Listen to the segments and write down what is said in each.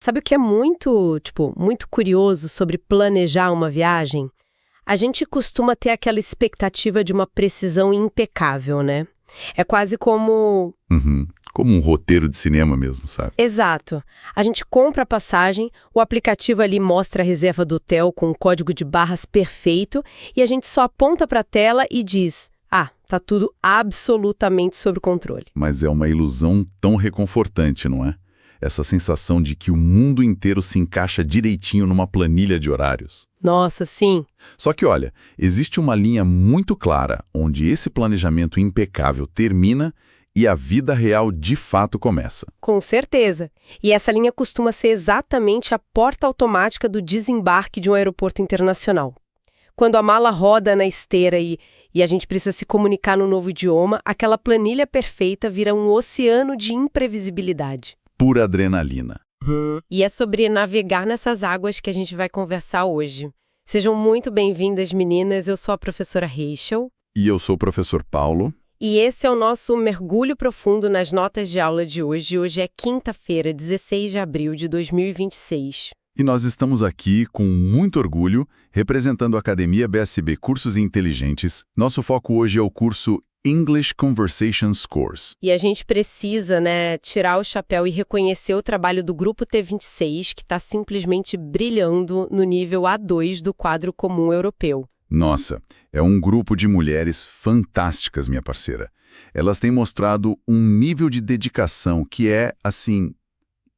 Sabe o que é muito curioso sobre planejar uma viagem? A gente costuma ter aquela expectativa de uma precisão impecável, né? É quase como... Uhum. Como um roteiro de cinema mesmo, sabe? Exato. A gente compra a passagem, o aplicativo ali mostra a reserva do hotel com um código de barras perfeito e a gente só aponta para a tela e diz: ah, tá tudo absolutamente sob controle. Mas é uma ilusão tão reconfortante, não é? Essa sensação de que o mundo inteiro se encaixa direitinho numa planilha de horários. Nossa, sim. Só que, olha, existe uma linha muito clara onde esse planejamento impecável termina e a vida real de fato começa. Com certeza. E essa linha costuma ser exatamente a porta automática do desembarque de um aeroporto internacional. Quando a mala roda na esteira e a gente precisa se comunicar no novo idioma, aquela planilha perfeita vira um oceano de imprevisibilidade. Pura adrenalina. E é sobre navegar nessas águas que a gente vai conversar hoje. Sejam muito bem-vindas, meninas. Eu sou a professora Rachel. E eu sou o professor Paulo. E esse é o nosso mergulho profundo nas notas de aula de hoje. Hoje é quinta-feira, 16 de abril de 2026. E nós estamos aqui com muito orgulho, representando a Academia BSB Cursos Inteligentes. Nosso foco hoje é o curso English Conversation Scores. E a gente precisa, tirar o chapéu e reconhecer o trabalho do Grupo T26, que está simplesmente brilhando no nível A2 do quadro comum europeu. Nossa, é um grupo de mulheres fantásticas, minha parceira. Elas têm mostrado um nível de dedicação que é, assim,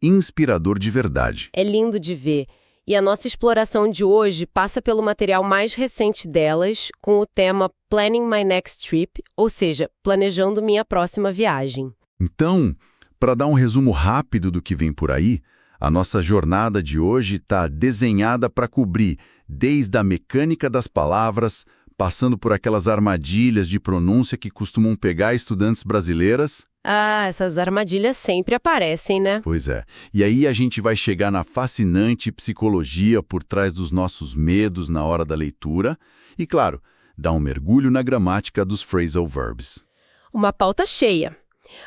inspirador de verdade. É lindo de ver. E a nossa exploração de hoje passa pelo material mais recente delas, com o tema Planning My Next Trip, ou seja, planejando minha próxima viagem. Então, para dar um resumo rápido do que vem por aí, a nossa jornada de hoje está desenhada para cobrir desde a mecânica das palavras, passando por aquelas armadilhas de pronúncia que costumam pegar estudantes brasileiras. Ah, essas armadilhas sempre aparecem, né? Pois é. E aí a gente vai chegar na fascinante psicologia por trás dos nossos medos na hora da leitura e, claro, dar um mergulho na gramática dos phrasal verbs. Uma pauta cheia.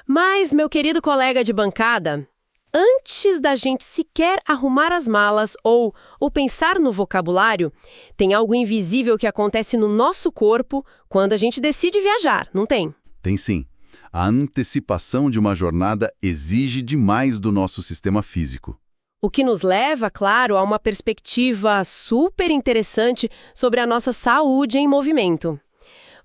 Mas, meu querido colega de bancada, antes da gente sequer arrumar as malas ou pensar no vocabulário, tem algo invisível que acontece no nosso corpo quando a gente decide viajar, não tem? Tem sim. A antecipação de uma jornada exige demais do nosso sistema físico. O que nos leva, claro, a uma perspectiva super interessante sobre a nossa saúde em movimento.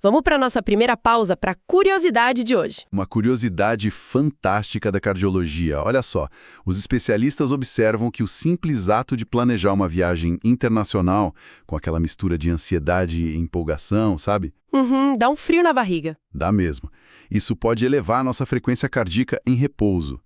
Vamos para a nossa primeira pausa para a curiosidade de hoje. Uma curiosidade fantástica da cardiologia. Olha só, os especialistas observam que o simples ato de planejar uma viagem internacional, com aquela mistura de ansiedade e empolgação, sabe? Dá um frio na barriga. Dá mesmo. Isso pode elevar a nossa frequência cardíaca em repouso.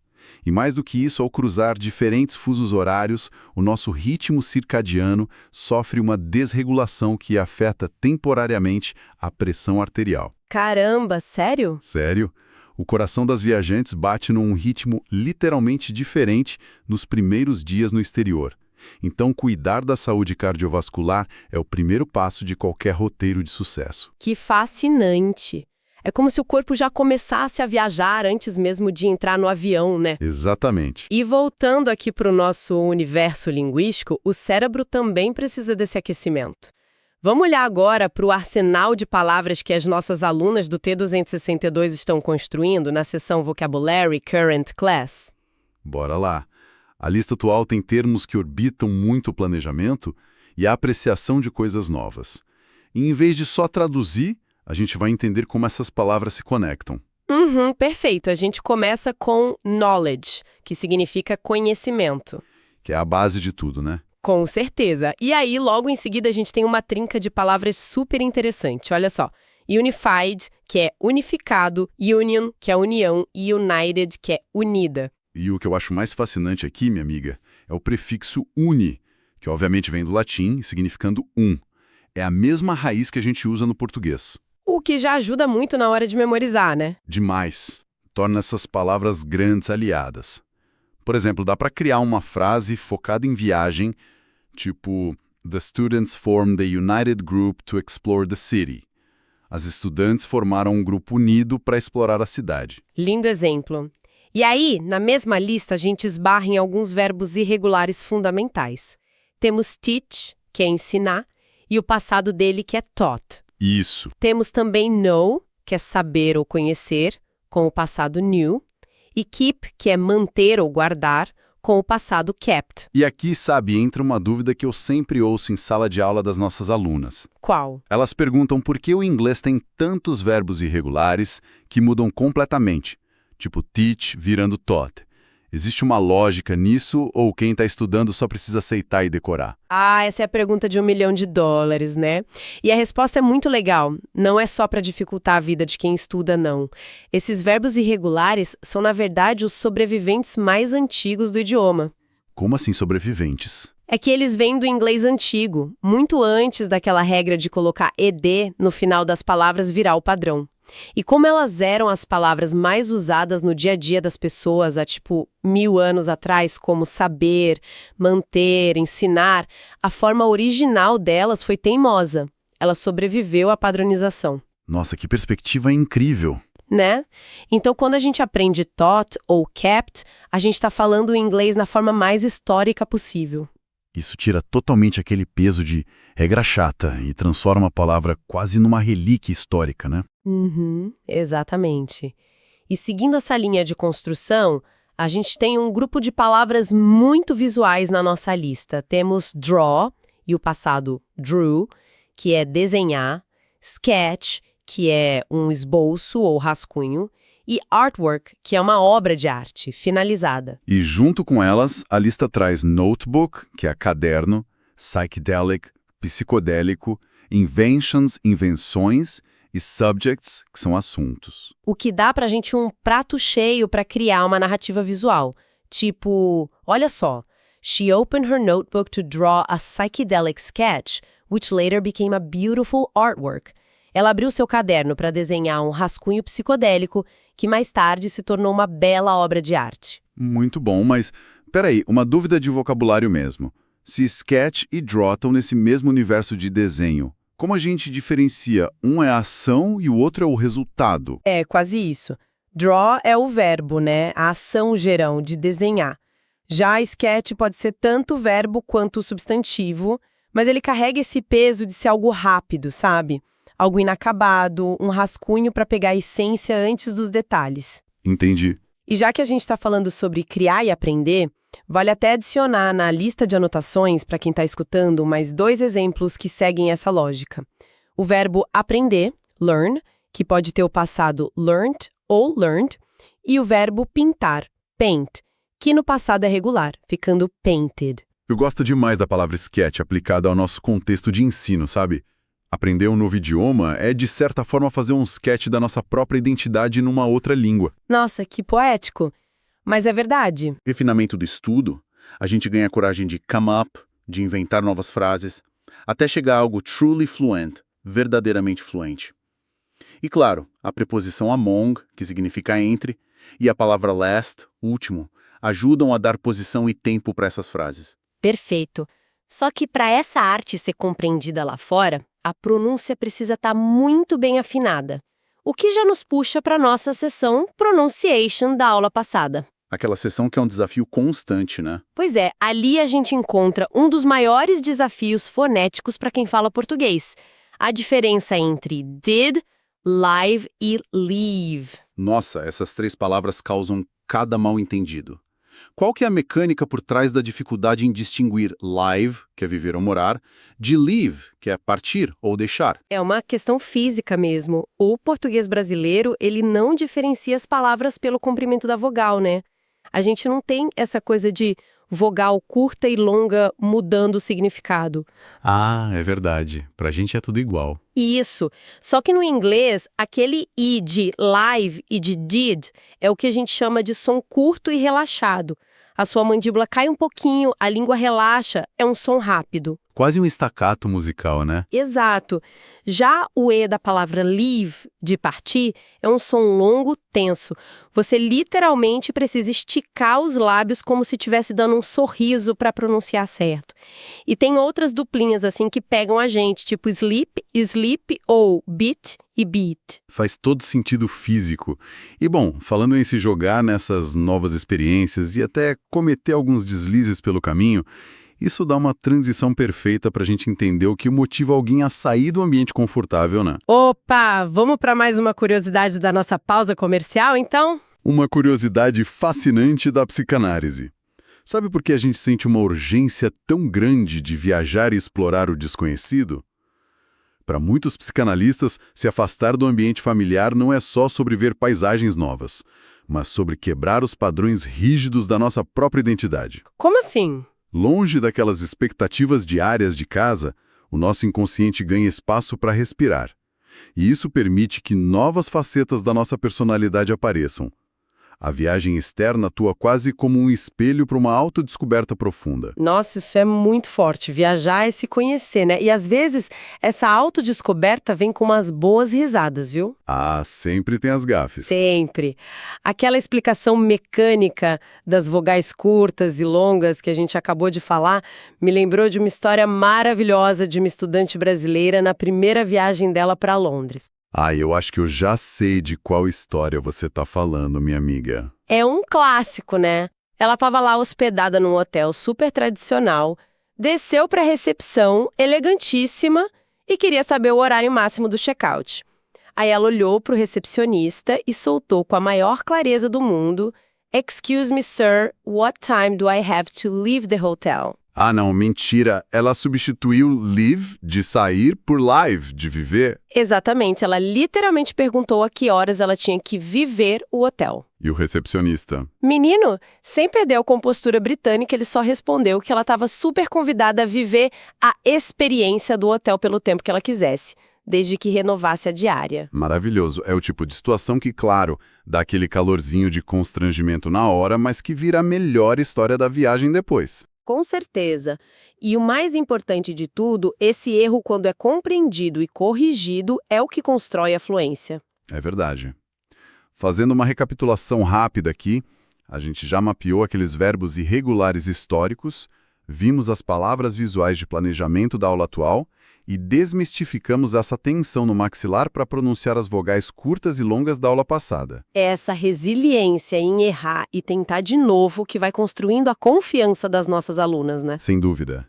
E mais do que isso, ao cruzar diferentes fusos horários, o nosso ritmo circadiano sofre uma desregulação que afeta temporariamente a pressão arterial. Caramba, sério? Sério? O coração das viajantes bate num ritmo literalmente diferente nos primeiros dias no exterior. Então, cuidar da saúde cardiovascular é o primeiro passo de qualquer roteiro de sucesso. Que fascinante! É como se o corpo já começasse a viajar antes mesmo de entrar no avião, né? Exatamente. E voltando aqui para o nosso universo linguístico, o cérebro também precisa desse aquecimento. Vamos olhar agora para o arsenal de palavras que as nossas alunas do T262 estão construindo na seção Vocabulary Current Class. Bora lá. A lista atual tem termos que orbitam muito o planejamento e a apreciação de coisas novas. E em vez de só traduzir, a gente vai entender como essas palavras se conectam. Perfeito. A gente começa com knowledge, que significa conhecimento. Que é a base de tudo, né? Com certeza. E aí, logo em seguida, a gente tem uma trinca de palavras super interessante. Olha só. Unified, que é unificado, union, que é união, e united, que é unida. E o que eu acho mais fascinante aqui, minha amiga, é o prefixo uni, que obviamente vem do latim, significando um. É a mesma raiz que a gente usa no português. O que já ajuda muito na hora de memorizar, né? Demais. Torna essas palavras grandes aliadas. Por exemplo, dá para criar uma frase focada em viagem, tipo The students formed a united group to explore the city. As estudantes formaram um grupo unido para explorar a cidade. Lindo exemplo. E aí, na mesma lista, a gente esbarra em alguns verbos irregulares fundamentais. Temos teach, que é ensinar, e o passado dele, que é taught. Isso. Temos também know, que é saber ou conhecer, com o passado knew, e keep, que é manter ou guardar, com o passado kept. E aqui, sabe, entra uma dúvida que eu sempre ouço em sala de aula das nossas alunas. Qual? Elas perguntam por que o inglês tem tantos verbos irregulares que mudam completamente, tipo teach virando taught. Existe uma lógica nisso ou quem está estudando só precisa aceitar e decorar? Ah, essa é a pergunta de $1 milhão, né? E a resposta é muito legal. Não é só para dificultar a vida de quem estuda, não. Esses verbos irregulares são, na verdade, os sobreviventes mais antigos do idioma. Como assim sobreviventes? É que eles vêm do inglês antigo, muito antes daquela regra de colocar ed no final das palavras virar o padrão. E como elas eram as palavras mais usadas no dia a dia das pessoas há, 1000 anos atrás, como saber, manter, ensinar, a forma original delas foi teimosa. Ela sobreviveu à padronização. Nossa, que perspectiva incrível! Né? Então, quando a gente aprende taught ou kept, a gente está falando o inglês na forma mais histórica possível. Isso tira totalmente aquele peso de regra chata e transforma a palavra quase numa relíquia histórica, né? Exatamente. E seguindo essa linha de construção, a gente tem um grupo de palavras muito visuais na nossa lista. Temos draw, e o passado drew, que é desenhar, sketch, que é um esboço ou rascunho, e artwork, que é uma obra de arte finalizada. E junto com elas, a lista traz notebook, que é caderno, psychedelic, psicodélico, inventions, invenções, e subjects, que são assuntos. O que dá pra gente um prato cheio para criar uma narrativa visual. Tipo, olha só, she opened her notebook to draw a psychedelic sketch, which later became a beautiful artwork. Ela abriu seu caderno para desenhar um rascunho psicodélico, que mais tarde se tornou uma bela obra de arte. Muito bom, mas peraí, uma dúvida de vocabulário mesmo. Se sketch e draw estão nesse mesmo universo de desenho, como a gente diferencia? Um é a ação e o outro é o resultado. É, quase isso. Draw é o verbo, né? A ação gerão, de desenhar. Já sketch pode ser tanto o verbo quanto o substantivo, mas ele carrega esse peso de ser algo rápido, sabe? Algo inacabado, um rascunho para pegar a essência antes dos detalhes. Entendi. E já que a gente está falando sobre criar e aprender, vale até adicionar na lista de anotações, para quem está escutando, mais 2 exemplos que seguem essa lógica. O verbo aprender, learn, que pode ter o passado learned ou learned, e o verbo pintar, paint, que no passado é regular, ficando painted. Eu gosto demais da palavra sketch aplicada ao nosso contexto de ensino, sabe? Aprender um novo idioma é, de certa forma, fazer um sketch da nossa própria identidade numa outra língua. Nossa, que poético! Mas é verdade. Refinamento do estudo, a gente ganha coragem de come up, de inventar novas frases, até chegar a algo truly fluent, verdadeiramente fluente. E claro, a preposição among, que significa entre, e a palavra last, último, ajudam a dar posição e tempo para essas frases. Perfeito. Só que para essa arte ser compreendida lá fora, a pronúncia precisa estar muito bem afinada. O que já nos puxa para a nossa sessão Pronunciation da aula passada. Aquela sessão que é um desafio constante, né? Pois é, ali a gente encontra um dos maiores desafios fonéticos para quem fala português. A diferença entre did, live e leave. Nossa, essas 3 palavras causam cada mal-entendido. Qual que é a mecânica por trás da dificuldade em distinguir live, que é viver ou morar, de leave, que é partir ou deixar? É uma questão física mesmo. O português brasileiro, ele não diferencia as palavras pelo comprimento da vogal, né? A gente não tem essa coisa de vogal curta e longa mudando o significado. Ah, é verdade. Pra gente é tudo igual. Isso. Só que no inglês, aquele I de live e de did é o que a gente chama de som curto e relaxado. A sua mandíbula cai um pouquinho, a língua relaxa, é um som rápido. Quase um staccato musical, né? Exato. Já o E da palavra leave, de partir, é um som longo, tenso. Você literalmente precisa esticar os lábios como se estivesse dando um sorriso para pronunciar certo. E tem outras duplinhas assim que pegam a gente, tipo sleep, sleep ou beat e beat. Faz todo sentido físico. E bom, falando em se jogar nessas novas experiências e até cometer alguns deslizes pelo caminho, isso dá uma transição perfeita para a gente entender o que motiva alguém a sair do ambiente confortável, né? Opa, vamos para mais uma curiosidade da nossa pausa comercial, então? Uma curiosidade fascinante da psicanálise. Sabe por que a gente sente uma urgência tão grande de viajar e explorar o desconhecido? Para muitos psicanalistas, se afastar do ambiente familiar não é só sobre ver paisagens novas, mas sobre quebrar os padrões rígidos da nossa própria identidade. Como assim? Longe daquelas expectativas diárias de casa, o nosso inconsciente ganha espaço para respirar. E isso permite que novas facetas da nossa personalidade apareçam. A viagem externa atua quase como um espelho para uma autodescoberta profunda. Nossa, isso é muito forte. Viajar é se conhecer, né? E às vezes essa autodescoberta vem com umas boas risadas, viu? Ah, sempre tem as gafes. Sempre. Aquela explicação mecânica das vogais curtas e longas que a gente acabou de falar me lembrou de uma história maravilhosa de uma estudante brasileira na primeira viagem dela para Londres. Ah, eu acho que eu já sei de qual história você está falando, minha amiga. É um clássico, né? Ela estava lá hospedada num hotel super tradicional, desceu para a recepção, elegantíssima, e queria saber o horário máximo do check-out. Aí ela olhou para o recepcionista e soltou com a maior clareza do mundo: "Excuse me, sir, what time do I have to leave the hotel?" Ah, não, mentira. Ela substituiu live, de sair, por live, de viver. Exatamente, ela literalmente perguntou a que horas ela tinha que viver o hotel. E o recepcionista? Menino, sem perder a compostura britânica, ele só respondeu que ela estava super convidada a viver a experiência do hotel pelo tempo que ela quisesse, desde que renovasse a diária. Maravilhoso. É o tipo de situação que, claro, dá aquele calorzinho de constrangimento na hora, mas que vira a melhor história da viagem depois. Com certeza. E o mais importante de tudo, esse erro, quando é compreendido e corrigido, é o que constrói a fluência. É verdade. Fazendo uma recapitulação rápida aqui, a gente já mapeou aqueles verbos irregulares históricos, vimos as palavras visuais de planejamento da aula atual e desmistificamos essa tensão no maxilar para pronunciar as vogais curtas e longas da aula passada. É essa resiliência em errar e tentar de novo que vai construindo a confiança das nossas alunas, né? Sem dúvida.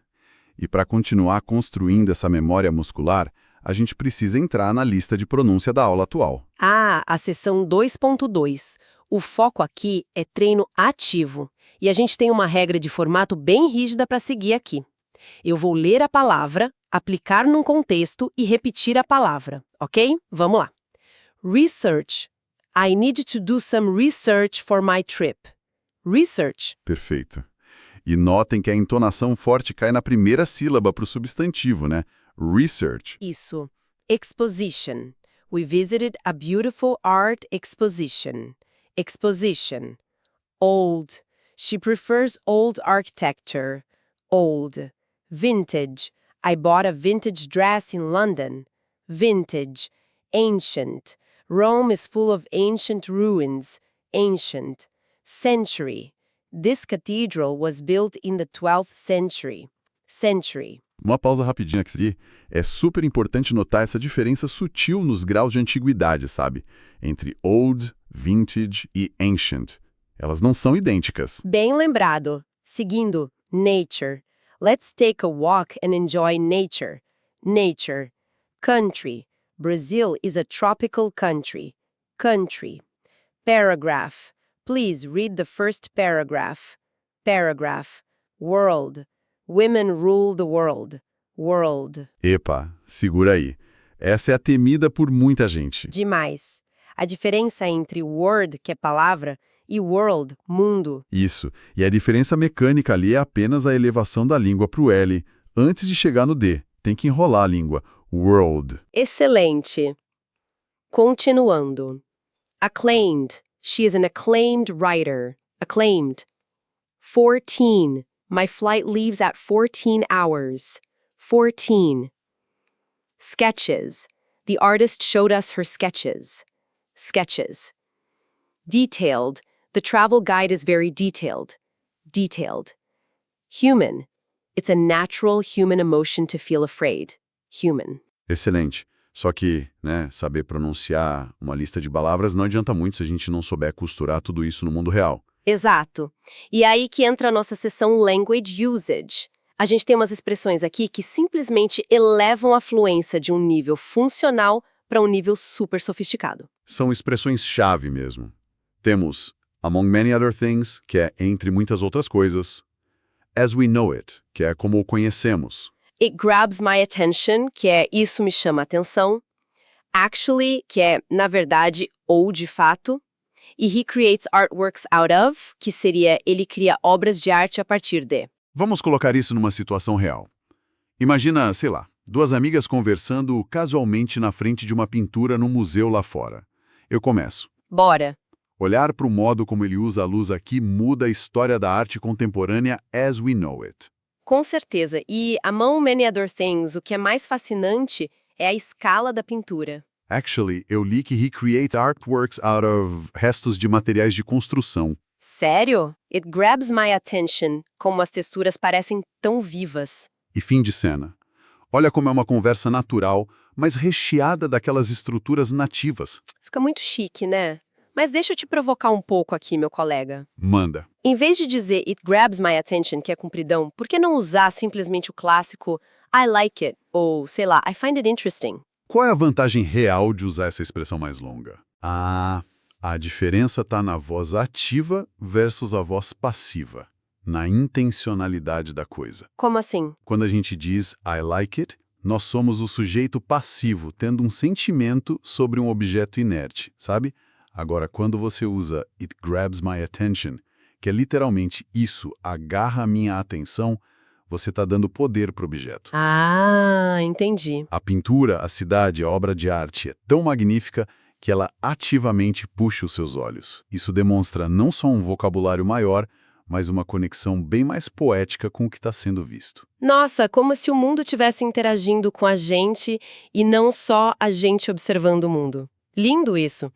E para continuar construindo essa memória muscular, a gente precisa entrar na lista de pronúncia da aula atual. Ah, a seção 2.2. O foco aqui é treino ativo. E a gente tem uma regra de formato bem rígida para seguir aqui. Eu vou ler a palavra, aplicar num contexto e repetir a palavra, ok? Vamos lá. Research. I need to do some research for my trip. Research. Perfeito. E notem que a entonação forte cai na primeira sílaba para o substantivo, né? Research. Isso. Exposition. We visited a beautiful art exposition. Exposition. Old. She prefers old architecture. Old. Vintage. I bought a vintage dress in London. Vintage. Ancient. Rome is full of ancient ruins. Ancient. Century. This cathedral was built in the 12th century. Century. Uma pausa rapidinha aqui. É super importante notar essa diferença sutil nos graus de antiguidade, sabe? Entre old, vintage e ancient. Elas não são idênticas. Bem lembrado. Seguindo. Nature. Let's take a walk and enjoy nature. Nature. Country. Brazil is a tropical country. Country. Paragraph. Please read the first paragraph. Paragraph. World. Women rule the world. World. Epa, segura aí. Essa é a temida por muita gente. Demais. A diferença entre word, que é palavra, e world, mundo. Isso. E a diferença mecânica ali é apenas a elevação da língua para o L, antes de chegar no D. Tem que enrolar a língua. World. Excelente. Continuando. Acclaimed. She is an acclaimed writer. Acclaimed. 14. My flight leaves at 14 hours. 14. Sketches. The artist showed us her sketches. Sketches. Detailed. The travel guide is very detailed. Detailed. Human. It's a natural human emotion to feel afraid. Human. Excelente. Só que, né, saber pronunciar uma lista de palavras não adianta muito se a gente não souber costurar tudo isso no mundo real. Exato. E aí que entra a nossa seção Language Usage. A gente tem umas expressões aqui que simplesmente elevam a fluência de um nível funcional para um nível super sofisticado. São expressões-chave mesmo. Temos among many other things, que é entre muitas outras coisas. As we know it, que é como o conhecemos. It grabs my attention, que é isso me chama a atenção. Actually, que é na verdade ou de fato. E he creates artworks out of, que seria ele cria obras de arte a partir de. Vamos colocar isso numa situação real. Imagina, sei lá, duas amigas conversando casualmente na frente de uma pintura num museu lá fora. Eu começo. Bora. Olhar para o modo como ele usa a luz aqui muda a história da arte contemporânea as we know it. Com certeza. E among many other things, o que é mais fascinante é a escala da pintura. Actually, eu li que he creates artworks out of restos de materiais de construção. Sério? It grabs my attention, como as texturas parecem tão vivas. E fim de cena. Olha como é uma conversa natural, mas recheada daquelas estruturas nativas. Fica muito chique, né? Mas deixa eu te provocar um pouco aqui, meu colega. Manda. Em vez de dizer it grabs my attention, que é compridão, por que não usar simplesmente o clássico I like it, ou sei lá, I find it interesting? Qual é a vantagem real de usar essa expressão mais longa? A diferença está na voz ativa versus a voz passiva, na intencionalidade da coisa. Como assim? Quando a gente diz I like it, nós somos o sujeito passivo, tendo um sentimento sobre um objeto inerte, sabe? Agora, quando você usa it grabs my attention, que é literalmente isso, agarra a minha atenção, você está dando poder para o objeto. Ah, entendi. A pintura, a cidade, a obra de arte é tão magnífica que ela ativamente puxa os seus olhos. Isso demonstra não só um vocabulário maior, mas uma conexão bem mais poética com o que está sendo visto. Nossa, como se o mundo estivesse interagindo com a gente e não só a gente observando o mundo. Lindo isso.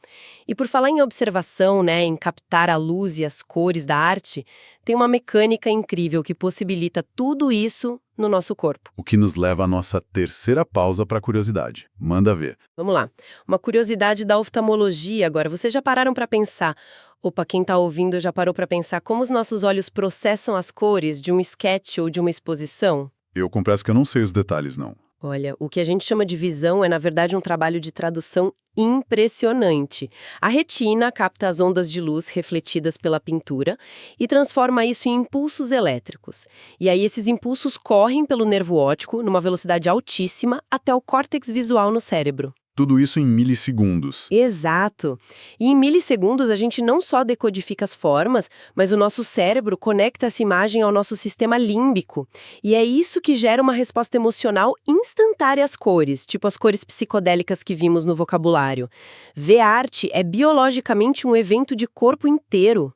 E por falar em observação, né, em captar a luz e as cores da arte, tem uma mecânica incrível que possibilita tudo isso no nosso corpo. O que nos leva à nossa terceira pausa para a curiosidade. Manda ver. Vamos lá. Uma curiosidade da oftalmologia agora. Vocês já pararam para pensar, opa, quem está ouvindo já parou para pensar como os nossos olhos processam as cores de um sketch ou de uma exposição? Eu confesso que eu não sei os detalhes, não. Olha, o que a gente chama de visão é, na verdade, um trabalho de tradução impressionante. A retina capta as ondas de luz refletidas pela pintura e transforma isso em impulsos elétricos. E aí esses impulsos correm pelo nervo óptico numa velocidade altíssima até o córtex visual no cérebro. Tudo isso em milissegundos. Exato. E em milissegundos a gente não só decodifica as formas, mas o nosso cérebro conecta essa imagem ao nosso sistema límbico. E é isso que gera uma resposta emocional instantânea às cores, tipo as cores psicodélicas que vimos no vocabulário. Ver arte é biologicamente um evento de corpo inteiro.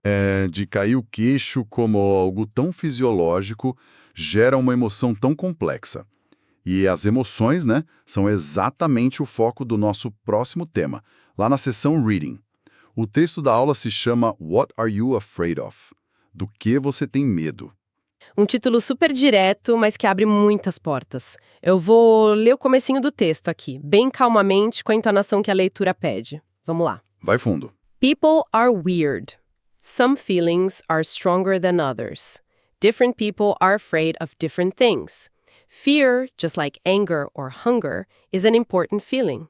De cair o queixo como algo tão fisiológico gera uma emoção tão complexa. E as emoções, né, são exatamente o foco do nosso próximo tema, lá na seção Reading. O texto da aula se chama What Are You Afraid of? Do que você tem medo? Um título super direto, mas que abre muitas portas. Eu vou ler o comecinho do texto aqui, bem calmamente, com a entonação que a leitura pede. Vamos lá. Vai fundo. People are weird. Some feelings are stronger than others. Different people are afraid of different things. Fear, just like anger or hunger, is an important feeling.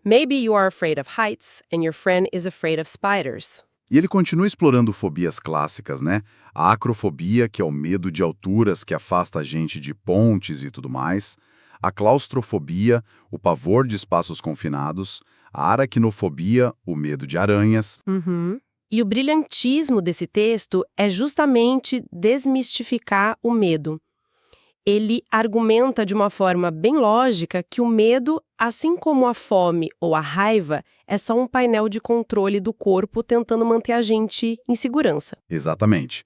Maybe you are afraid of heights and your friend is afraid of spiders. E ele continua explorando fobias clássicas, né? A acrofobia, que é o medo de alturas que afasta a gente de pontes e tudo mais. A claustrofobia, o pavor de espaços confinados. A aracnofobia, o medo de aranhas. E o brilhantismo desse texto é justamente desmistificar o medo. Ele argumenta de uma forma bem lógica que o medo, assim como a fome ou a raiva, é só um painel de controle do corpo tentando manter a gente em segurança. Exatamente.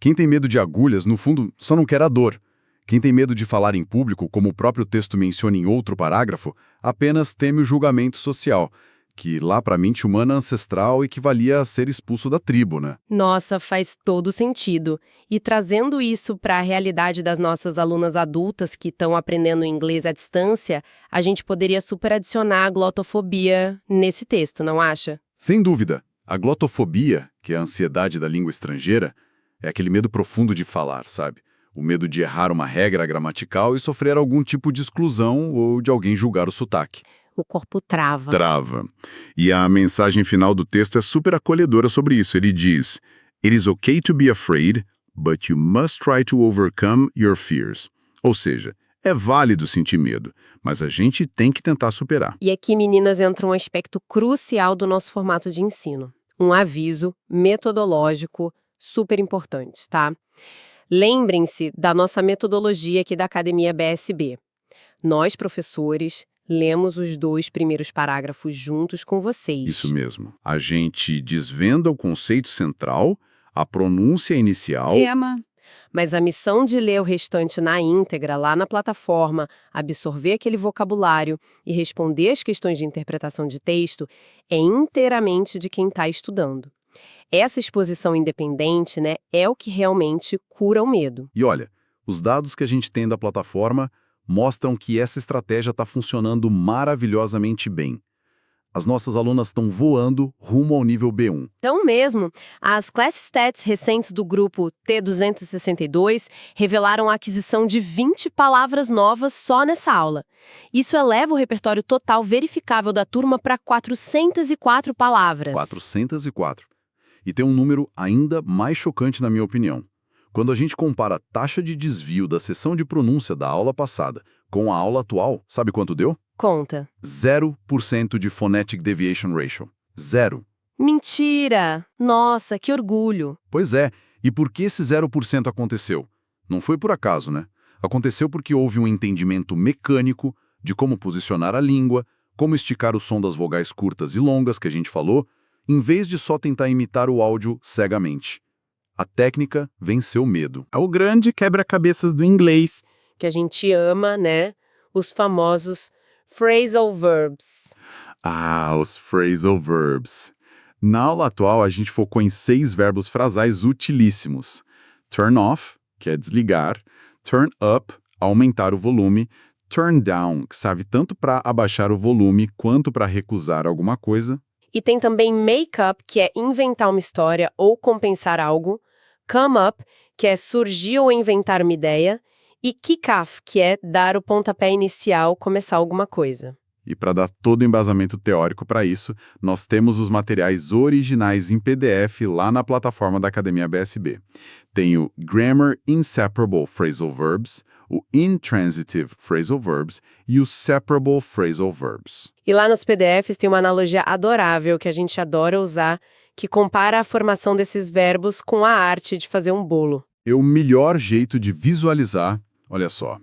Quem tem medo de agulhas, no fundo, só não quer a dor. Quem tem medo de falar em público, como o próprio texto menciona em outro parágrafo, apenas teme o julgamento social. que lá para a mente humana ancestral equivalia a ser expulso da tribo, né? Nossa, faz todo sentido. E trazendo isso para a realidade das nossas alunas adultas que estão aprendendo inglês à distância, a gente poderia super adicionar a glotofobia nesse texto, não acha? Sem dúvida, a glotofobia, que é a ansiedade da língua estrangeira, é aquele medo profundo de falar, sabe? O medo de errar uma regra gramatical e sofrer algum tipo de exclusão ou de alguém julgar o sotaque. O corpo trava. Trava. E a mensagem final do texto é super acolhedora sobre isso. Ele diz: "It is okay to be afraid, but you must try to overcome your fears." Ou seja, é válido sentir medo, mas a gente tem que tentar superar. E aqui, meninas, entra um aspecto crucial do nosso formato de ensino. Um aviso metodológico super importante, tá? Lembrem-se da nossa metodologia aqui da Academia BSB. Nós, professores, lemos os 2 primeiros parágrafos juntos com vocês. Isso mesmo. A gente desvenda o conceito central, a pronúncia inicial. Mas a missão de ler o restante na íntegra, lá na plataforma, absorver aquele vocabulário e responder as questões de interpretação de texto é inteiramente de quem está estudando. Essa exposição independente, né, é o que realmente cura o medo. E olha, os dados que a gente tem da plataforma mostram que essa estratégia está funcionando maravilhosamente bem. As nossas alunas estão voando rumo ao nível B1. Então mesmo, as Class Stats recentes do grupo T262 revelaram a aquisição de 20 palavras novas só nessa aula. Isso eleva o repertório total verificável da turma para 404 palavras. 404. E tem um número ainda mais chocante na minha opinião. Quando a gente compara a taxa de desvio da sessão de pronúncia da aula passada com a aula atual, sabe quanto deu? Conta. 0% de Phonetic Deviation Ratio. 0. Mentira! Nossa, que orgulho! Pois é, e por que esse 0% aconteceu? Não foi por acaso, né? Aconteceu porque houve um entendimento mecânico de como posicionar a língua, como esticar o som das vogais curtas e longas que a gente falou, em vez de só tentar imitar o áudio cegamente. A técnica venceu o medo. É o grande quebra-cabeças do inglês. Que a gente ama, né? Os famosos phrasal verbs. Ah, os phrasal verbs. Na aula atual, a gente focou em 6 verbos frasais utilíssimos. Turn off, que é desligar. Turn up, aumentar o volume. Turn down, que serve tanto para abaixar o volume quanto para recusar alguma coisa. E tem também make up, que é inventar uma história ou compensar algo. Come up, que é surgir ou inventar uma ideia. E kick off, que é dar o pontapé inicial, começar alguma coisa. E para dar todo o embasamento teórico para isso, nós temos os materiais originais em PDF lá na plataforma da Academia BSB. Tem o Grammar Inseparable Phrasal Verbs, o Intransitive Phrasal Verbs e o Separable Phrasal Verbs. E lá nos PDFs tem uma analogia adorável que a gente adora usar, que compara a formação desses verbos com a arte de fazer um bolo. E o melhor jeito de visualizar, olha só,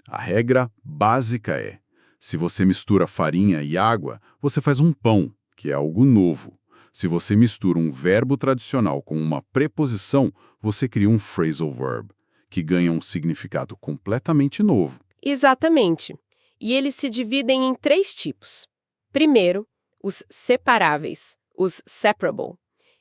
a regra básica é: se você mistura farinha e água, você faz um pão, que é algo novo. Se você mistura um verbo tradicional com uma preposição, você cria um phrasal verb, que ganha um significado completamente novo. Exatamente. E eles se dividem em 3 tipos. Primeiro, os separáveis, os separable.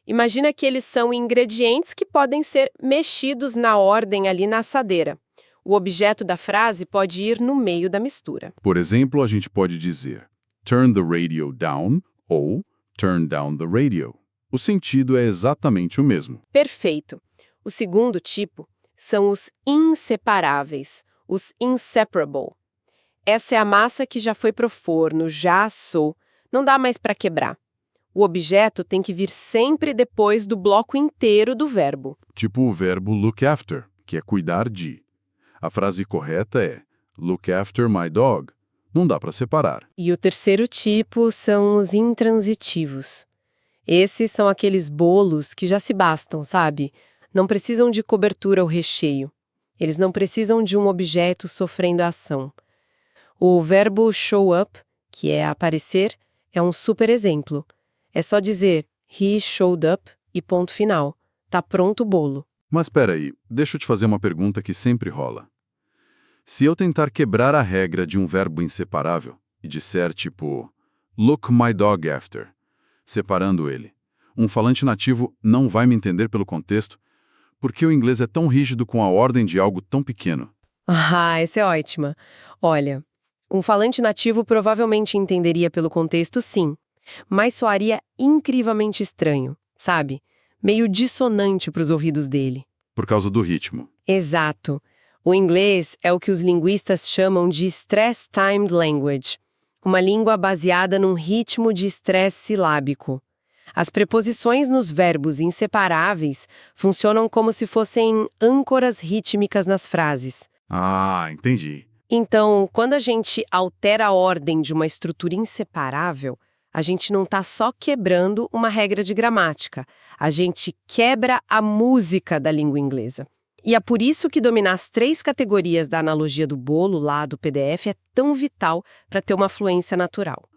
Imagina que eles são ingredientes que podem ser mexidos na ordem ali na assadeira. O objeto da frase pode ir no meio da mistura. Por exemplo, a gente pode dizer turn the radio down ou turn down the radio. O sentido é exatamente o mesmo. Perfeito. O segundo tipo são os inseparáveis, os inseparable. Essa é a massa que já foi pro forno, já assou, não dá mais para quebrar. O objeto tem que vir sempre depois do bloco inteiro do verbo. Tipo o verbo look after, que é cuidar de. A frase correta é look after my dog. Não dá para separar. E o terceiro tipo são os intransitivos. Esses são aqueles bolos que já se bastam, sabe? Não precisam de cobertura ou recheio. Eles não precisam de um objeto sofrendo a ação. O verbo show up, que é aparecer, é um super exemplo. É só dizer he showed up e ponto final. Tá pronto o bolo. Mas espera aí, deixa eu te fazer uma pergunta que sempre rola. Se eu tentar quebrar a regra de um verbo inseparável e disser tipo look my dog after, separando ele. Um falante nativo não vai me entender pelo contexto, porque o inglês é tão rígido com a ordem de algo tão pequeno. Ah, essa é ótima. Olha, um falante nativo provavelmente entenderia pelo contexto, sim, mas soaria incrivelmente estranho, sabe? Meio dissonante para os ouvidos dele. Por causa do ritmo. Exato. O inglês é o que os linguistas chamam de stress-timed language, uma língua baseada num ritmo de estresse silábico. As preposições nos verbos inseparáveis funcionam como se fossem âncoras rítmicas nas frases. Ah, entendi. Então, quando a gente altera a ordem de uma estrutura inseparável, a gente não está só quebrando uma regra de gramática, a gente quebra a música da língua inglesa. E é por isso que dominar as 3 categorias da analogia do bolo lá do PDF é tão vital para ter uma fluência natural.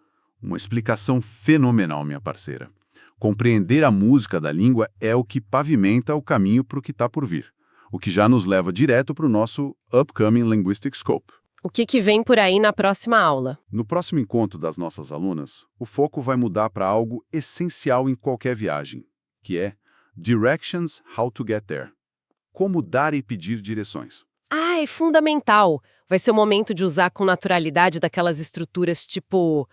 Uma explicação fenomenal, minha parceira. Compreender a música da língua é o que pavimenta o caminho para o que está por vir, o que já nos leva direto para o nosso Upcoming Linguistic Scope. O que vem por aí na próxima aula? No próximo encontro das nossas alunas, o foco vai mudar para algo essencial em qualquer viagem, que é Directions How to Get There. Como dar e pedir direções. Ah, é fundamental! Vai ser o momento de usar com naturalidade daquelas estruturas tipo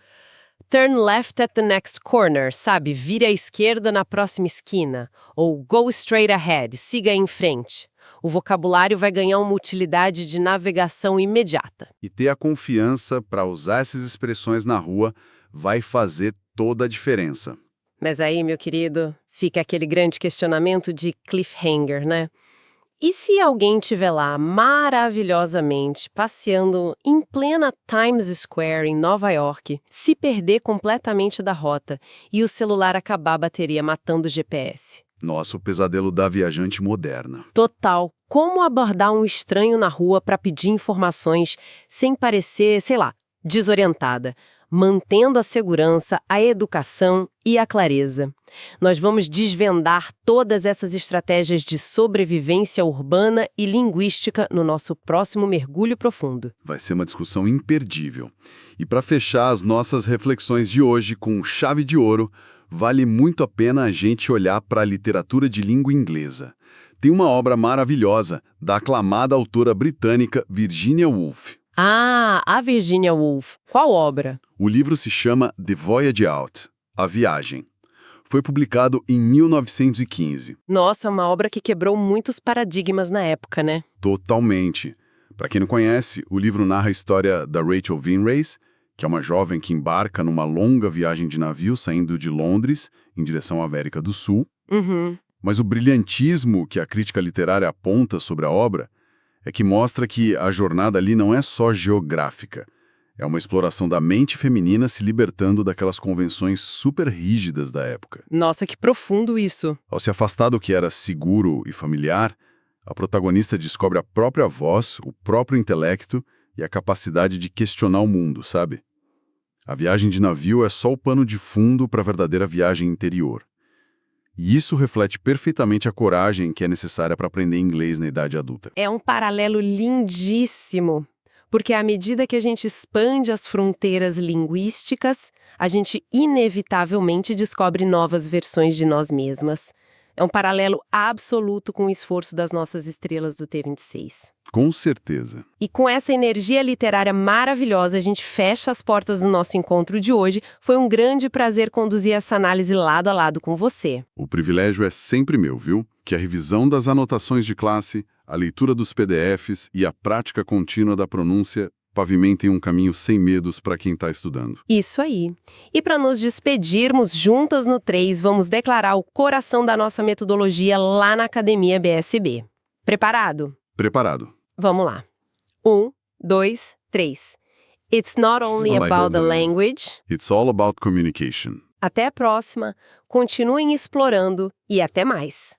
turn left at the next corner, sabe? Vire à esquerda na próxima esquina. Ou go straight ahead, siga em frente. O vocabulário vai ganhar uma utilidade de navegação imediata. E ter a confiança para usar essas expressões na rua vai fazer toda a diferença. Mas aí, meu querido, fica aquele grande questionamento de cliffhanger, né? E se alguém estiver lá maravilhosamente passeando em plena Times Square, em Nova York, se perder completamente da rota e o celular acabar a bateria matando o GPS? Nossa, o pesadelo da viajante moderna. Total. Como abordar um estranho na rua para pedir informações sem parecer, sei lá, desorientada, mantendo a segurança, a educação e a clareza. Nós vamos desvendar todas essas estratégias de sobrevivência urbana e linguística no nosso próximo mergulho profundo. Vai ser uma discussão imperdível. E para fechar as nossas reflexões de hoje com chave de ouro, vale muito a pena a gente olhar para a literatura de língua inglesa. Tem uma obra maravilhosa da aclamada autora britânica Virginia Woolf. Ah, a Virginia Woolf. Qual obra? O livro se chama The Voyage Out, A Viagem. Foi publicado em 1915. Nossa, uma obra que quebrou muitos paradigmas na época, né? Totalmente. Para quem não conhece, o livro narra a história da Rachel Vinrace, que é uma jovem que embarca numa longa viagem de navio saindo de Londres em direção à América do Sul. Mas o brilhantismo que a crítica literária aponta sobre a obra é que mostra que a jornada ali não é só geográfica. É uma exploração da mente feminina se libertando daquelas convenções super rígidas da época. Nossa, que profundo isso. Ao se afastar do que era seguro e familiar, a protagonista descobre a própria voz, o próprio intelecto e a capacidade de questionar o mundo, sabe? A viagem de navio é só o pano de fundo para a verdadeira viagem interior. E isso reflete perfeitamente a coragem que é necessária para aprender inglês na idade adulta. É um paralelo lindíssimo, porque à medida que a gente expande as fronteiras linguísticas, a gente inevitavelmente descobre novas versões de nós mesmas. É um paralelo absoluto com o esforço das nossas estrelas do T26. Com certeza. E com essa energia literária maravilhosa, a gente fecha as portas do nosso encontro de hoje. Foi um grande prazer conduzir essa análise lado a lado com você. O privilégio é sempre meu, viu? Que a revisão das anotações de classe, a leitura dos PDFs e a prática contínua da pronúncia pavimentem um caminho sem medos para quem está estudando. Isso aí. E para nos despedirmos juntas no 3, vamos declarar o coração da nossa metodologia lá na Academia BSB. Preparado? Preparado. Vamos lá. 1, 2, 3. It's not only about the language. It's all about communication. Até a próxima. Continuem explorando e até mais.